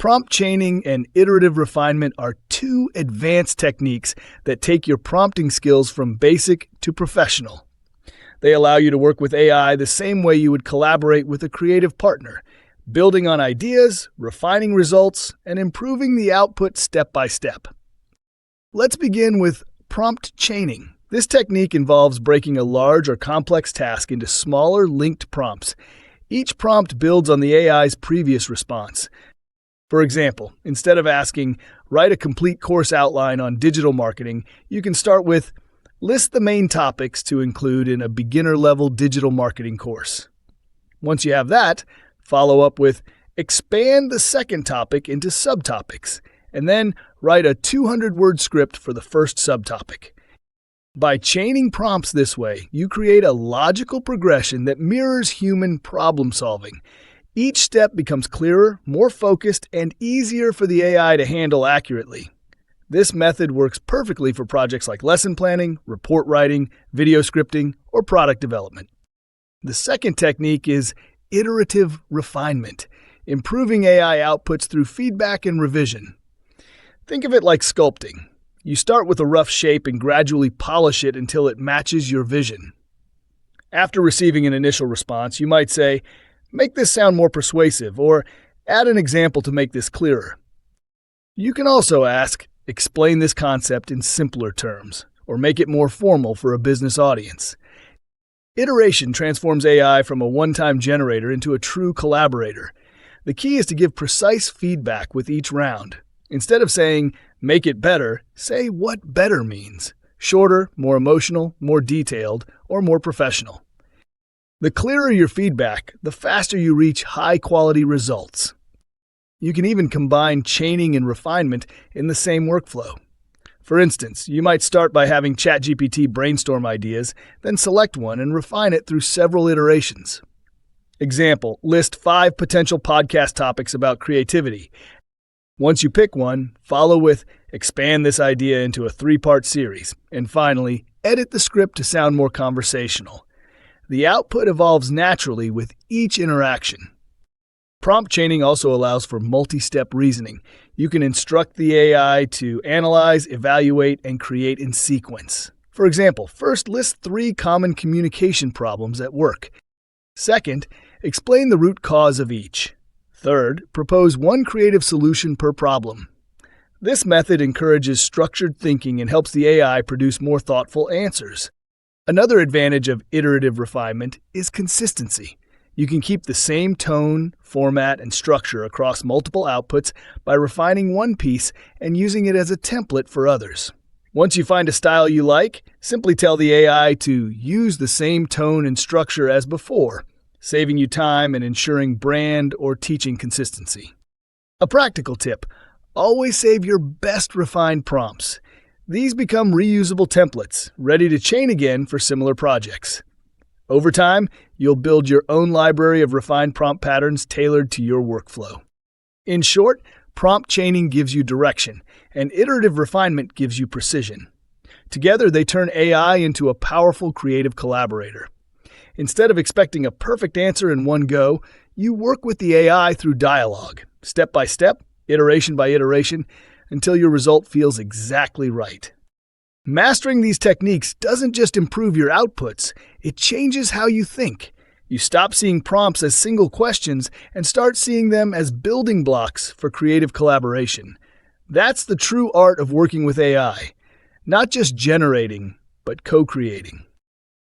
Prompt chaining and iterative refinement are two advanced techniques that take your prompting skills from basic to professional. They allow you to work with AI the same way you would collaborate with a creative partner, building on ideas, refining results, and improving the output step by step. Let's begin with prompt chaining. This technique involves breaking a large or complex task into smaller linked prompts. Each prompt builds on the AI's previous response. For example, instead of asking, "Write a complete course outline on digital marketing," you can start with, "List the main topics to include in a beginner-level digital marketing course." Once you have that, follow up with, "Expand the second topic into subtopics," and then write a 200-word script for the first subtopic. By chaining prompts this way, you create a logical progression that mirrors human problem-solving. Each step becomes clearer, more focused, and easier for the AI to handle accurately. This method works perfectly for projects like lesson planning, report writing, video scripting, or product development. The second technique is iterative refinement, improving AI outputs through feedback and revision. Think of it like sculpting. You start with a rough shape and gradually polish it until it matches your vision. After receiving an initial response, you might say, "Make this sound more persuasive," or "Add an example to make this clearer." You can also ask, "Explain this concept in simpler terms," or make it more formal for a business audience. Iteration transforms AI from a one-time generator into a true collaborator. The key is to give precise feedback with each round. Instead of saying, "Make it better," say what better means. Shorter, more emotional, more detailed, or more professional. The clearer your feedback, the faster you reach high-quality results. You can even combine chaining and refinement in the same workflow. For instance, you might start by having ChatGPT brainstorm ideas, then select one and refine it through several iterations. Example, list 5 potential podcast topics about creativity. Once you pick one, follow with, "Expand this idea into a 3-part series," and finally, edit the script to sound more conversational. The output evolves naturally with each interaction. Prompt chaining also allows for multi-step reasoning. You can instruct the AI to analyze, evaluate, and create in sequence. For example, first list 3 common communication problems at work. Second, explain the root cause of each. Third, propose one creative solution per problem. This method encourages structured thinking and helps the AI produce more thoughtful answers. Another advantage of iterative refinement is consistency. You can keep the same tone, format, and structure across multiple outputs by refining one piece and using it as a template for others. Once you find a style you like, simply tell the AI to use the same tone and structure as before, saving you time and ensuring brand or teaching consistency. A practical tip: always save your best refined prompts. These become reusable templates, ready to chain again for similar projects. Over time, you'll build your own library of refined prompt patterns tailored to your workflow. In short, prompt chaining gives you direction, and iterative refinement gives you precision. Together, they turn AI into a powerful creative collaborator. Instead of expecting a perfect answer in one go, you work with the AI through dialogue, step by step, iteration by iteration, until your result feels exactly right. Mastering these techniques doesn't just improve your outputs, it changes how you think. You stop seeing prompts as single questions and start seeing them as building blocks for creative collaboration. That's the true art of working with AI. Not just generating, but co-creating.